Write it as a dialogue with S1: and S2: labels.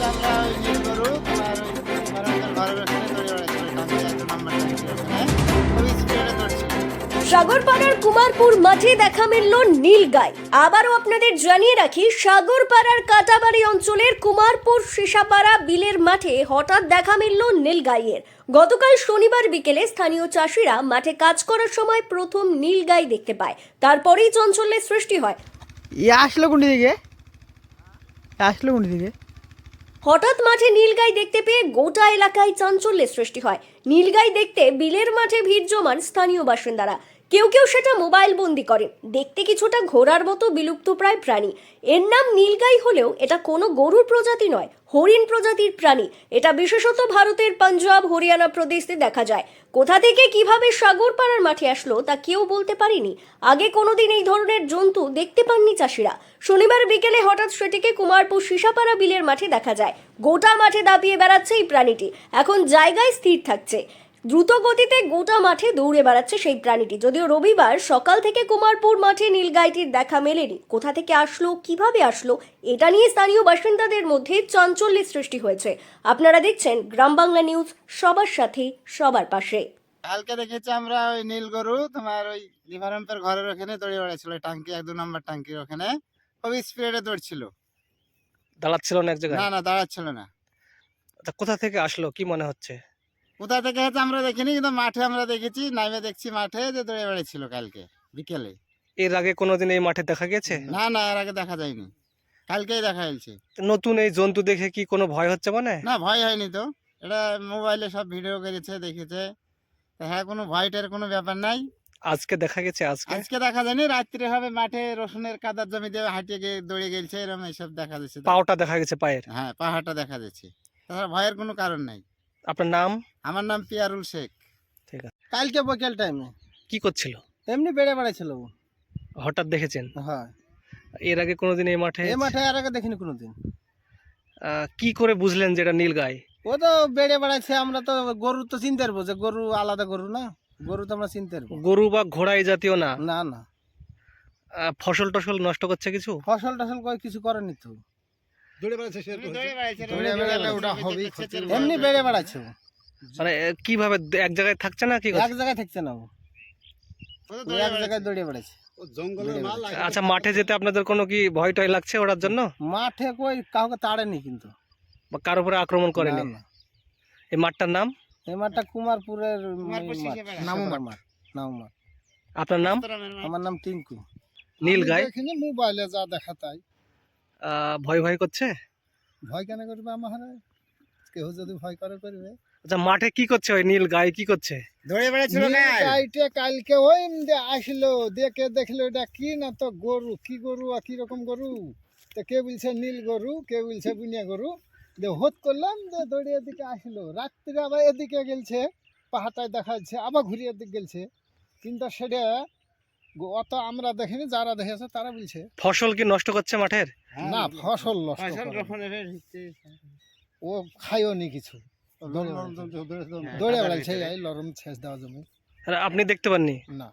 S1: আমরা ওই নীল গরু তোমার ওই ঘরের ওখানে দড়ি বেড়াচ্ছিল, টানতে এক নম্বর ট্যাঙ্কির ওখানে ওই স্পিডে দৌড়ছিল।
S2: সাগরপাড়ার কুমারপুর মাঠে দেখা মিলল নীলগাই। আবারও আপনাদের জানিয়ে রাখি, সাগরপাড়ার কাটাবাড়ি অঞ্চলের কুমারপুর সিসাপাড়া বিলের মাঠে হঠাৎ দেখা মিলল নীলগাইয়ের। গতকাল শনিবার বিকেলে স্থানীয় চাষিরা মাঠে কাজ করার সময় প্রথম নীলগাই দেখতে পায়। তারপরেই চাঞ্চল্যের সৃষ্টি হয়।
S3: আসলো কোন দিকে?
S2: হঠাৎ মাঠে নীলগাই দেখতে পেয়ে গোটা এলাকায় চাঞ্চল্যের সৃষ্টি হয়। নীলগাই দেখতে বিলের মাঠে ভিড় জমান স্থানীয় বাসিন্দারা। কেউ কেউ সেটা মোবাইল বন্দি করেন। দেখতে কিছুটা ঘোড়ার মতো বিলুপ্তপ্রায় প্রাণী। এর নাম নীলগাই হলেও এটা কোনো গরুর প্রজাতি নয়, হরিণ প্রজাতির প্রাণী। এটা বিশেষত ভারতের পাঞ্জাব, হরিয়ানা প্রদেশে দেখা যায়। কোথা থেকে কিভাবে সাগরপাড়ার মাঠে আসলো তা কেউ বলতে পারেনি। আগে কোনোদিন এই ধরনের জন্তু দেখতে পাননি চাষিরা। শনিবার বিকেলে হঠাৎ সেটিকে কুমারপুর সিসাপাড়া বিলের মাঠে দেখা যায়। গোটা মাঠে দাপিয়ে বেড়াচ্ছে এই প্রাণীটি। এখন জায়গায় স্থির থাকছে। দ্রুত গতিতে গোটা মাঠে দৌড়ে বেড়াচ্ছে সেই প্রাণীটি। যদিও রবিবার সকাল থেকে কুমারপুর মাঠে নীলগাইটির দেখা মেলেনি। কোথা থেকে আসলো, কিভাবে আসলো, এটা নিয়ে স্থানীয় বাসিন্দাদের মধ্যে চাঞ্চল্যের সৃষ্টি হয়েছে। আপনারা দেখছেন গ্রাম বাংলা নিউজ, সবার সাথে সবার পাশে।
S1: কালকে দেখেছি আমরা ওই নীল গরু তোমার ওই লিভারাম্পের ঘরের ওখানে দড়ি বেড়াচ্ছিল, টাঙ্কি এক 2 নম্বর টাঙ্কির ওখানে খুবই স্পিডে দৌড়ছিল।
S4: দাঁড়াচ্ছিল না এক জায়গায়?
S1: না দাঁড়াচ্ছিল না।
S4: তা কোথা থেকে আসলো কি মনে হচ্ছে?
S1: কোথা থেকে হয়তো আমরা দেখিনি, কিন্তু মাঠে আমরা দেখেছি, নামে দেখছি মাঠে যে দৌড়ে বেড়াচ্ছিল কালকে বিকেলে।
S4: এর আগে কোনোদিন এই মাঠে দেখা গেছে?
S1: না এর আগে দেখা যায়নি, কালকেই দেখা হয়েছে।
S4: নতুন এই জন্তু দেখে কি কোনো ভয় হচ্ছে মানে?
S1: না ভয় হয়নি তো, এটা মোবাইলে সব ভিডিও করেছে, দেখেছে। তা হ্যাঁ, কোনো ভয়টার কোনো ব্যাপার নাই।
S4: আজকে দেখা গেছে?
S1: আজকে দেখা যায়নি, রাত্রে হবে মাঠে রসুনের কাদার জমি দিয়ে হাঁটিয়ে গিয়ে দৌড়ে গেছে, এরকম এইসব দেখা যাচ্ছে।
S4: পাওটা দেখা গেছে পায়ের?
S1: হ্যাঁ, পাহাড়টা দেখা যাচ্ছে। তাছাড়া ভয়ের কোনো কারণ নাই।
S4: আপনার নাম?
S1: আমার নাম পিয়ারুল শেখ।
S4: ঠিক আছে।
S3: কালকে বিকেল টাইমে
S4: কি করছিল?
S3: এমনি বেড়ে বেড়াইছিল।
S4: হঠাৎ দেখেছেন?
S3: হ্যাঁ,
S4: এর আগে কোনোদিন এই মাঠে?
S3: এই মাঠে আর আগে দেখিনি কোনোদিন।
S4: কি করে বুঝলেন যে এটা নীলগাই?
S3: ও তো বেড়ে বেড়াচ্ছে, আমরা তো গরু তো চিনতে পারবো যে গরু আলাদা গরু না, গরু তো আমরা চিনতে পারবো।
S4: গরু বা ঘোড়া এই জাতীয় না?
S3: না
S4: ফসল টসল নষ্ট করছে কিছু?
S3: ফসল টসল করে কিছু করেনি তো,
S1: দৌড়ে বেড়াচ্ছে,
S3: দৌড়ে বেড়ালে ওটা হবেই ক্ষতি। এমনি বেড়ে বেড়াচ্ছে ও।
S4: মানে কিভাবে এক জায়গায় থাকছে না কি
S3: এক জায়গায় থাকছে না ও, ও এক জায়গায় দৌড়ে বেড়াচ্ছে।
S4: আচ্ছা, মাঠে যেতে আপনাদের কোনো কি ভয় টয় লাগছে ওটার জন্য?
S3: মাঠে কই কাউকে তাড়েনি কিন্তু,
S4: বা কার উপরে আক্রমণ করেনি?
S3: না।
S4: এই মাঠটার নাম?
S3: এই মাঠটা কুমারপুরের
S1: নামুমাঠ।
S3: নামুমাঠ।
S4: আপনার নাম?
S3: আমার নাম টিঙ্কু।
S4: নীলগাই
S3: মোবাইলে যা দেখা তাই।
S4: ভয় ভয় করছে?
S3: ভয় কেন করবে আমার, কেউ যদি ভয় করে করবে।
S4: আচ্ছা, মাঠে কি করছে ওই নীলগাই, কি করছে?
S1: দৌড়ে বেড়াচ্ছিল না।
S3: কালকে ওই আসলো, দেখলো এটা কি না তো গরু, কি গরু আর কি রকম গরু, তো কে বলছে নীল গরু, কে বলছে বুনিয়া গরু। হোত করলাম যে দৌড়ে এদিকে আসলো, রাত্রে আবার এদিকে গেলছে, পাহাড়টায় দেখা যাচ্ছে, আবার ঘুরিয়ে এদিকে গেলছে, কিন্তু সেটা অত আমরা দেখিনি, যারা দেখেছে তারা বলছে।
S4: ফসল কি নষ্ট করছে মাঠের?
S3: না, ফসল নষ্ট করে না। ও খাইও নি কিছু, দৌড়ে বেড়াচ্ছে এই লরম ছেঁচ দেওয়া জমি।
S4: আর আপনি দেখতে পাননি?
S3: না।